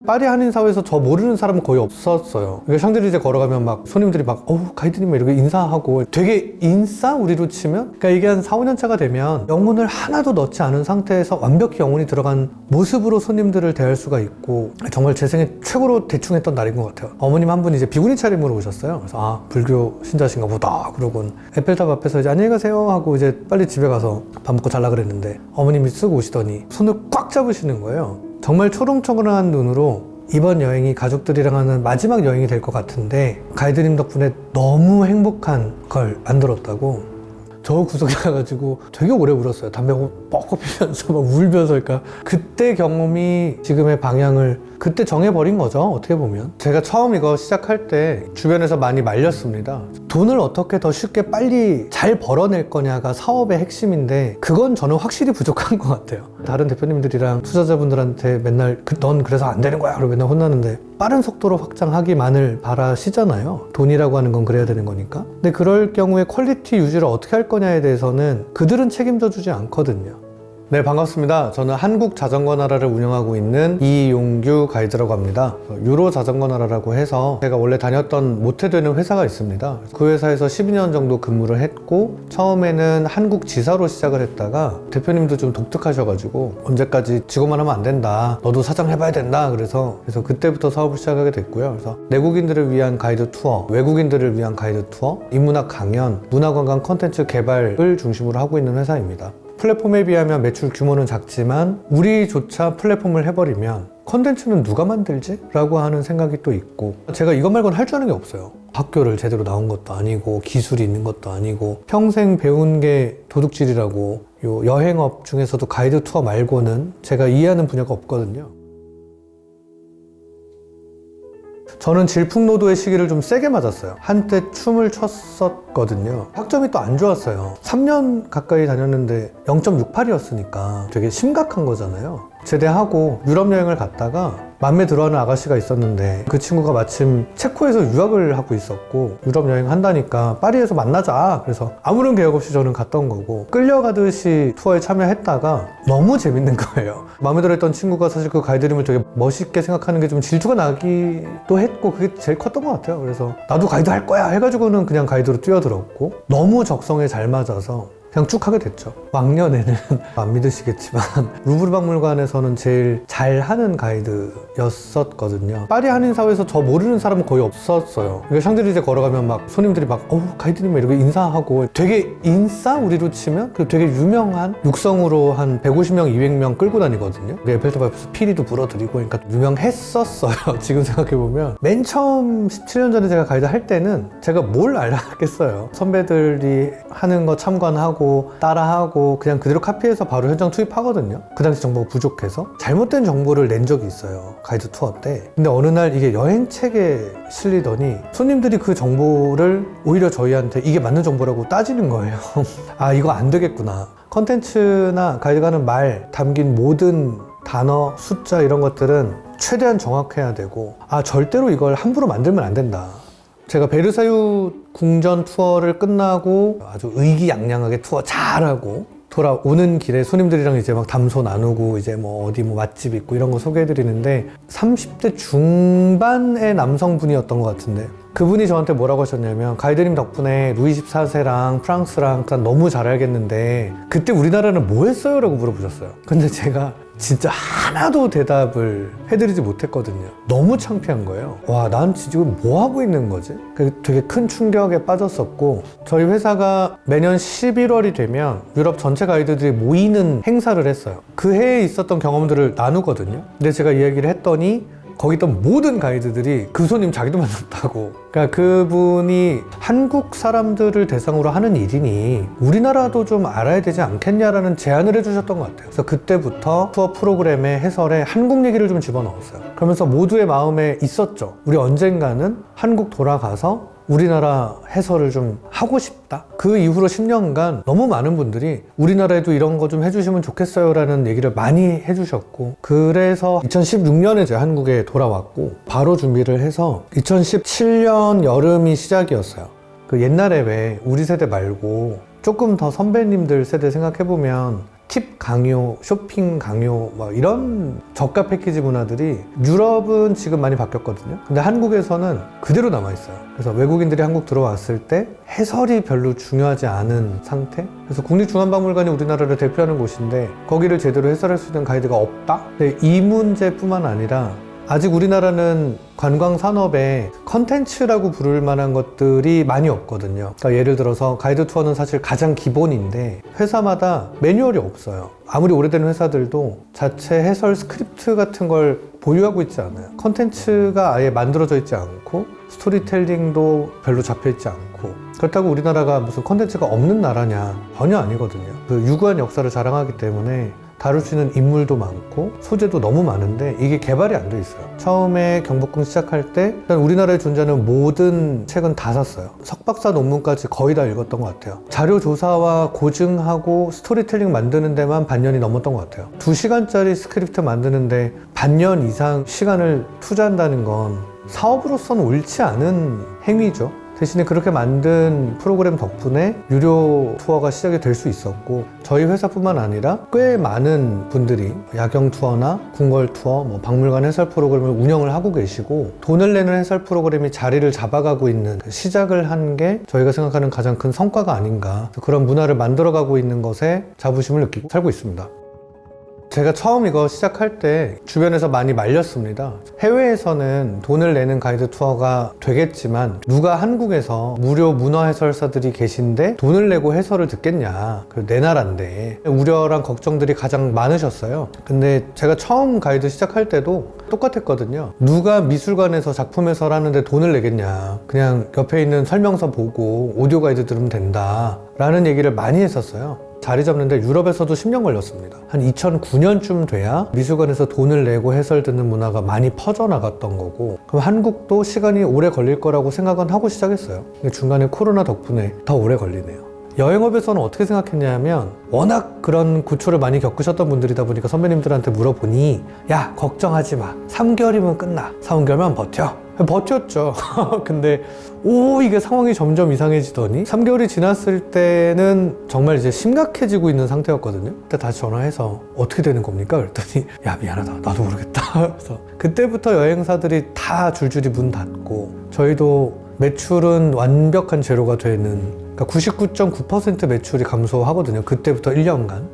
파리 한인사회에서 저 모르는 사람은 거의 없었어요. 그러니까 샹들리제 걸어가면 막 손님들이 막 가이드님 이렇게 인사하고 되게 인싸? 우리로 치면? 그러니까 이게 한 4, 5년 차가 되면 영혼을 하나도 넣지 않은 상태에서 완벽히 영혼이 들어간 모습으로 손님들을 대할 수가 있고, 정말 제 생애 최고로 대충 했던 날인 것 같아요. 어머님 한 분이 이제 비구니 차림으로 오셨어요. 그래서 불교 신자신가 보다 그러곤 에펠탑 앞에서 이제 안녕히 가세요 하고 이제 빨리 집에 가서 밥 먹고 잘라 그랬는데, 어머님이 쓰고 오시더니 손을 꽉 잡으시는 거예요. 정말 초롱초롱한 눈으로 이번 여행이 가족들이랑 하는 마지막 여행이 될 것 같은데 가이드님 덕분에 너무 행복한 걸 만들었다고. 저 구석에 가가지고 되게 오래 울었어요. 담배 뻑뻑 피면서 막 울면서. 그러니까 그때 경험이 지금의 방향을 그때 정해버린 거죠, 어떻게 보면. 제가 처음 이거 시작할 때 주변에서 많이 말렸습니다. 돈을 어떻게 더 쉽게 빨리 잘 벌어낼 거냐가 사업의 핵심인데 그건 저는 확실히 부족한 것 같아요. 다른 대표님들이랑 투자자분들한테 맨날 넌 그래서 안 되는 거야 그러고 맨날 혼나는데, 빠른 속도로 확장하기만을 바라시잖아요. 돈이라고 하는 건 그래야 되는 거니까. 근데 그럴 경우에 퀄리티 유지를 어떻게 할 거냐에 대해서는 그들은 책임져 주지 않거든요. 네, 반갑습니다. 저는 한국 자전거 나라를 운영하고 있는 이용규 가이드라고 합니다. 유로 자전거 나라라고 해서 제가 원래 다녔던 모태되는 회사가 있습니다. 그 회사에서 12년 정도 근무를 했고, 처음에는 한국 지사로 시작을 했다가 대표님도 좀 독특하셔가지고 언제까지 직원만 하면 안 된다, 너도 사장 해봐야 된다, 그래서 그때부터 사업을 시작하게 됐고요. 그래서 내국인들을 위한 가이드 투어, 외국인들을 위한 가이드 투어, 인문학 강연, 문화관광 콘텐츠 개발을 중심으로 하고 있는 회사입니다. 플랫폼에 비하면 매출 규모는 작지만 우리조차 플랫폼을 해버리면 컨텐츠는 누가 만들지? 라고 하는 생각이 또 있고, 제가 이것 말고는 할 줄 아는 게 없어요. 학교를 제대로 나온 것도 아니고 기술이 있는 것도 아니고 평생 배운 게 도둑질이라고. 요 여행업 중에서도 가이드 투어 말고는 제가 이해하는 분야가 없거든요. 저는 질풍노도의 시기를 좀 세게 맞았어요. 한때 춤을 췄었거든요. 학점이 또 안 좋았어요. 3년 가까이 다녔는데 0.68이었으니까 되게 심각한 거잖아요. 제대하고 유럽 여행을 갔다가 맘에 들어하는 아가씨가 있었는데 그 친구가 마침 체코에서 유학을 하고 있었고 유럽 여행 한다니까 파리에서 만나자, 그래서 아무런 계획 없이 저는 갔던 거고, 끌려가듯이 투어에 참여했다가 너무 재밌는 거예요. 마음에 들었던 친구가 사실 그 가이드님을 되게 멋있게 생각하는 게 좀 질투가 나기도 했고, 그게 제일 컸던 것 같아요. 그래서 나도 가이드 할 거야 해가지고는 그냥 가이드로 뛰어들었고, 너무 적성에 잘 맞아서 그냥 쭉 하게 됐죠. 왕년에는 안 믿으시겠지만 루브르 박물관에서는 제일 잘하는 가이드였었거든요. 파리 한인사회에서 저 모르는 사람은 거의 없었어요. 그러니까 샹들리제 걸어가면 막 손님들이 막 가이드님 이렇게 인사하고, 되게 인싸? 우리로 치면? 그리고 되게 유명한 육성으로 한 150명, 200명 끌고 다니거든요. 에펠탑 앞에서 피리도 불어드리고, 그러니까 유명했었어요. 지금 생각해보면. 맨 처음 17년 전에 제가 가이드 할 때는 제가 뭘 알았겠어요. 선배들이 하는 거 참관하고 따라하고 그냥 그대로 카피해서 바로 현장 투입하거든요. 그 당시 정보가 부족해서 잘못된 정보를 낸 적이 있어요, 가이드 투어 때. 근데 어느 날 이게 여행책에 실리더니 손님들이 그 정보를 오히려 저희한테 이게 맞는 정보라고 따지는 거예요. 아, 이거 안 되겠구나. 컨텐츠나 가이드가 하는 말 담긴 모든 단어, 숫자 이런 것들은 최대한 정확해야 되고, 절대로 이걸 함부로 만들면 안 된다. 제가 베르사유 궁전 투어를 끝나고 아주 의기양양하게 투어 잘하고 돌아오는 길에 손님들이랑 이제 막 담소 나누고 이제 어디 맛집 있고 이런 거 소개해드리는데, 30대 중반의 남성분이었던 것 같은데 그분이 저한테 뭐라고 하셨냐면, 가이드님 덕분에 루이 14세랑 프랑스랑 너무 잘 알겠는데 그때 우리나라는 뭐 했어요? 라고 물어보셨어요. 근데 제가 진짜 하나도 대답을 해드리지 못했거든요. 너무 창피한 거예요. 와, 난 지금 뭐 하고 있는 거지? 되게 큰 충격에 빠졌었고, 저희 회사가 매년 11월이 되면 유럽 전체 가이드들이 모이는 행사를 했어요. 그 해에 있었던 경험들을 나누거든요. 근데 제가 이 얘기를 했더니 거기 있던 모든 가이드들이 그 손님 자기도 만났다고. 그러니까 그분이 한국 사람들을 대상으로 하는 일이니 우리나라도 좀 알아야 되지 않겠냐라는 제안을 해주셨던 것 같아요. 그래서 그때부터 투어 프로그램의 해설에 한국 얘기를 좀 집어넣었어요. 그러면서 모두의 마음에 있었죠. 우리 언젠가는 한국 돌아가서 우리나라 해설을 좀 하고 싶다. 그 이후로 10년간 너무 많은 분들이 우리나라에도 이런 거 좀 해주시면 좋겠어요 라는 얘기를 많이 해주셨고, 그래서 2016년에 제가 한국에 돌아왔고 바로 준비를 해서 2017년 여름이 시작이었어요. 그 옛날에 왜 우리 세대 말고 조금 더 선배님들 세대 생각해보면 팁 강요, 쇼핑 강요 막 이런 저가 패키지 문화들이 유럽은 지금 많이 바뀌었거든요. 근데 한국에서는 그대로 남아있어요. 그래서 외국인들이 한국 들어왔을 때 해설이 별로 중요하지 않은 상태? 그래서 국립중앙박물관이 우리나라를 대표하는 곳인데 거기를 제대로 해설할 수 있는 가이드가 없다? 근데 이 문제뿐만 아니라 아직 우리나라는 관광 산업에 컨텐츠라고 부를 만한 것들이 많이 없거든요. 그러니까 예를 들어서 가이드 투어는 사실 가장 기본인데 회사마다 매뉴얼이 없어요. 아무리 오래된 회사들도 자체 해설 스크립트 같은 걸 보유하고 있지 않아요. 컨텐츠가 아예 만들어져 있지 않고 스토리텔링도 별로 잡혀 있지 않고 그렇다고 우리나라가 무슨 컨텐츠가 없는 나라냐? 전혀 아니거든요. 그 유구한 역사를 자랑하기 때문에 다룰 수 있는 인물도 많고 소재도 너무 많은데 이게 개발이 안 돼 있어요. 처음에 경복궁 시작할 때 일단 우리나라에 존재하는 모든 책은 다 샀어요. 석박사 논문까지 거의 다 읽었던 것 같아요. 자료 조사와 고증하고 스토리텔링 만드는 데만 반년이 넘었던 것 같아요. 2시간짜리 스크립트 만드는데 반년 이상 시간을 투자한다는 건 사업으로서는 옳지 않은 행위죠. 대신에 그렇게 만든 프로그램 덕분에 유료 투어가 시작이 될 수 있었고 저희 회사뿐만 아니라 꽤 많은 분들이 야경 투어나 궁궐 투어, 박물관 해설 프로그램을 운영을 하고 계시고 돈을 내는 해설 프로그램이 자리를 잡아가고 있는 시작을 한 게 저희가 생각하는 가장 큰 성과가 아닌가 그런 문화를 만들어가고 있는 것에 자부심을 느끼고 살고 있습니다. 제가 처음 이거 시작할 때 주변에서 많이 말렸습니다. 해외에서는 돈을 내는 가이드 투어가 되겠지만 누가 한국에서 무료 문화 해설사들이 계신데 돈을 내고 해설을 듣겠냐. 내 나라인데. 우려랑 걱정들이 가장 많으셨어요. 근데 제가 처음 가이드 시작할 때도 똑같았거든요. 누가 미술관에서 작품 해설하는데 돈을 내겠냐. 그냥 옆에 있는 설명서 보고 오디오 가이드 들으면 된다. 라는 얘기를 많이 했었어요. 자리 잡는데 유럽에서도 10년 걸렸습니다. 한 2009년쯤 돼야 미술관에서 돈을 내고 해설 듣는 문화가 많이 퍼져나갔던 거고 그럼 한국도 시간이 오래 걸릴 거라고 생각은 하고 시작했어요. 근데 중간에 코로나 덕분에 더 오래 걸리네요. 여행업에서는 어떻게 생각했냐면 워낙 그런 고초를 많이 겪으셨던 분들이다 보니까 선배님들한테 물어보니 야 걱정하지 마 3개월이면 끝나 3개월만 버텼죠. 근데 이게 상황이 점점 이상해지더니 3개월이 지났을 때는 정말 이제 심각해지고 있는 상태였거든요. 그때 다시 전화해서 어떻게 되는 겁니까? 그랬더니 야 미안하다 나도 모르겠다. 그래서 그때부터 여행사들이 다 줄줄이 문 닫고 저희도 매출은 완벽한 제로가 되는 그러니까 99.9% 매출이 감소하거든요. 그때부터 1년간.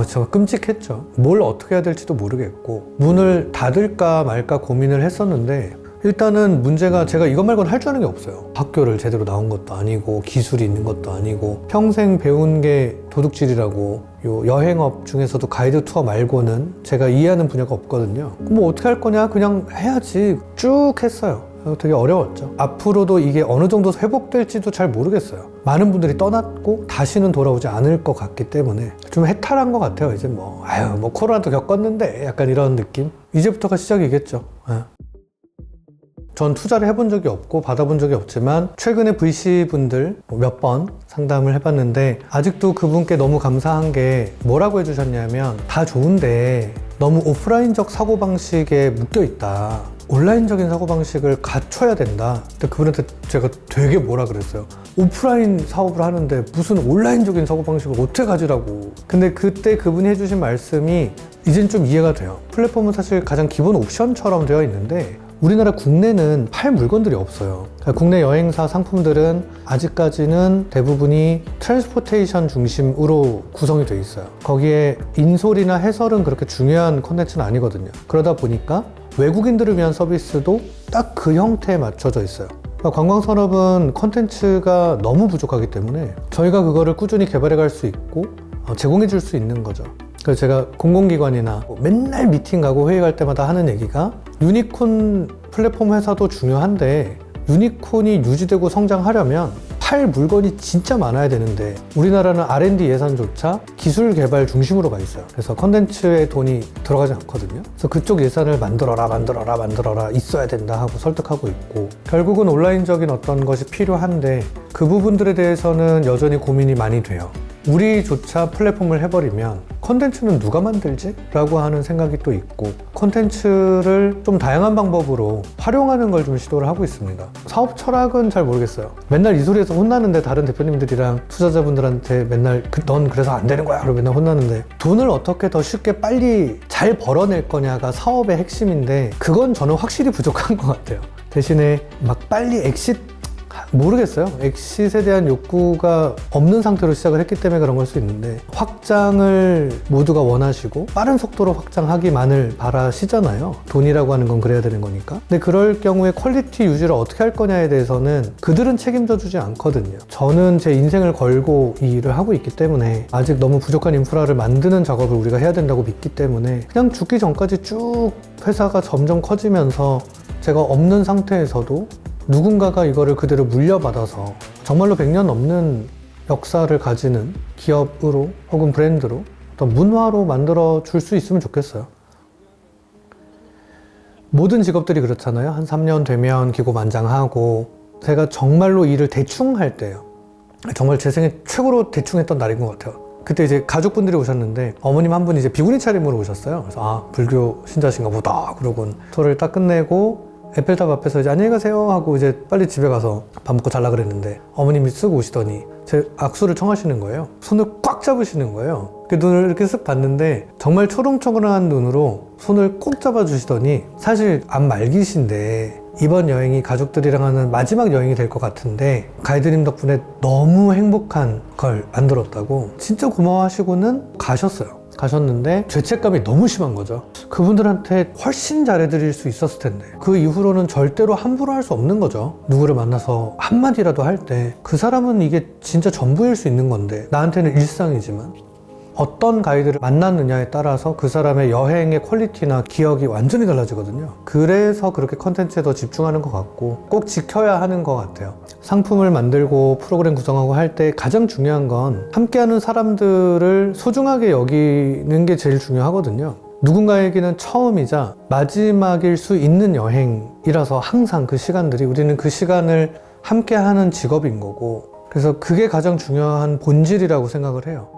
정말 끔찍했죠. 뭘 어떻게 해야 될지도 모르겠고 문을 닫을까 말까 고민을 했었는데 일단은 문제가 제가 이것 말고는 할 줄 아는 게 없어요. 학교를 제대로 나온 것도 아니고 기술이 있는 것도 아니고 평생 배운 게 도둑질이라고 여행업 중에서도 가이드 투어 말고는 제가 이해하는 분야가 없거든요. 뭐 어떻게 할 거냐 그냥 해야지 쭉 했어요. 되게 어려웠죠. 앞으로도 이게 어느 정도 회복될지도 잘 모르겠어요. 많은 분들이 떠났고 다시는 돌아오지 않을 것 같기 때문에 좀 해탈한 것 같아요. 이제 뭐 코로나도 겪었는데 약간 이런 느낌? 이제부터가 시작이겠죠. 전 투자를 해본 적이 없고 받아본 적이 없지만 최근에 VC분들 몇 번 상담을 해봤는데 아직도 그분께 너무 감사한 게 뭐라고 해주셨냐면 다 좋은데 너무 오프라인적 사고방식에 묶여있다. 온라인적인 사고방식을 갖춰야 된다. 근데 그분한테 제가 되게 뭐라 그랬어요. 오프라인 사업을 하는데 무슨 온라인적인 사고방식을 어떻게 가지라고. 근데 그때 그분이 해주신 말씀이 이젠 좀 이해가 돼요. 플랫폼은 사실 가장 기본 옵션처럼 되어 있는데 우리나라 국내는 팔 물건들이 없어요. 그러니까 국내 여행사 상품들은 아직까지는 대부분이 트랜스포테이션 중심으로 구성이 돼 있어요. 거기에 인솔이나 해설은 그렇게 중요한 콘텐츠는 아니거든요. 그러다 보니까 외국인들을 위한 서비스도 딱 그 형태에 맞춰져 있어요. 그러니까 관광산업은 콘텐츠가 너무 부족하기 때문에 저희가 그거를 꾸준히 개발해 갈 수 있고 제공해 줄 수 있는 거죠. 그래서 제가 공공기관이나 맨날 미팅 가고 회의 갈 때마다 하는 얘기가 유니콘 플랫폼 회사도 중요한데 유니콘이 유지되고 성장하려면 팔 물건이 진짜 많아야 되는데 우리나라는 R&D 예산조차 기술 개발 중심으로 가 있어요. 그래서 컨텐츠에 돈이 들어가지 않거든요. 그래서 그쪽 예산을 만들어라 있어야 된다 하고 설득하고 있고 결국은 온라인적인 어떤 것이 필요한데 그 부분들에 대해서는 여전히 고민이 많이 돼요. 우리조차 플랫폼을 해버리면 콘텐츠는 누가 만들지? 라고 하는 생각이 또 있고, 콘텐츠를 좀 다양한 방법으로 활용하는 걸 좀 시도를 하고 있습니다. 사업 철학은 잘 모르겠어요. 맨날 이 소리에서 혼나는데, 다른 대표님들이랑 투자자분들한테 맨날 넌 그래서 안 되는 거야 라고 맨날 혼나는데, 돈을 어떻게 더 쉽게 빨리 잘 벌어낼 거냐가 사업의 핵심인데, 그건 저는 확실히 부족한 것 같아요. 대신에 막 빨리 모르겠어요. 엑싯에 대한 욕구가 없는 상태로 시작을 했기 때문에 그런 걸 수 있는데, 확장을 모두가 원하시고 빠른 속도로 확장하기만을 바라시잖아요. 돈이라고 하는 건 그래야 되는 거니까. 근데 그럴 경우에 퀄리티 유지를 어떻게 할 거냐에 대해서는 그들은 책임져 주지 않거든요. 저는 제 인생을 걸고 이 일을 하고 있기 때문에 아직 너무 부족한 인프라를 만드는 작업을 우리가 해야 된다고 믿기 때문에, 그냥 죽기 전까지 쭉 회사가 점점 커지면서 제가 없는 상태에서도 누군가가 이거를 그대로 물려받아서 정말로 100년 넘는 역사를 가지는 기업으로 혹은 브랜드로, 어떤 문화로 만들어 줄 수 있으면 좋겠어요. 모든 직업들이 그렇잖아요. 한 3년 되면 기고만장하고, 제가 정말로 일을 대충 할 때요. 정말 제 생애 최고로 대충 했던 날인 것 같아요. 그때 이제 가족분들이 오셨는데, 어머님 한 분이 이제 비구니 차림으로 오셨어요. 그래서 아, 불교 신자신가 보다 그러곤 토를 딱 끝내고 에펠탑 앞에서 이제 안녕히 가세요 하고 이제 빨리 집에 가서 밥 먹고 잘라 그랬는데, 어머님이 쓱 오시더니 제 악수를 청하시는 거예요. 손을 꽉 잡으시는 거예요. 그 눈을 이렇게 쓱 봤는데 정말 초롱초롱한 눈으로 손을 꼭 잡아주시더니, 사실 안 말기신데 이번 여행이 가족들이랑 하는 마지막 여행이 될 것 같은데 가이드님 덕분에 너무 행복한 걸 만들었다고 진짜 고마워하시고는 가셨는데 죄책감이 너무 심한 거죠. 그분들한테 훨씬 잘해드릴 수 있었을 텐데, 그 이후로는 절대로 함부로 할 수 없는 거죠. 누구를 만나서 한마디라도 할 때 그 사람은 이게 진짜 전부일 수 있는 건데, 나한테는 일상이지만 어떤 가이드를 만났느냐에 따라서 그 사람의 여행의 퀄리티나 기억이 완전히 달라지거든요. 그래서 그렇게 컨텐츠에 더 집중하는 것 같고, 꼭 지켜야 하는 것 같아요. 상품을 만들고 프로그램 구성하고 할 때 가장 중요한 건 함께하는 사람들을 소중하게 여기는 게 제일 중요하거든요. 누군가에게는 처음이자 마지막일 수 있는 여행이라서 항상 그 시간들이, 우리는 그 시간을 함께하는 직업인 거고, 그래서 그게 가장 중요한 본질이라고 생각을 해요.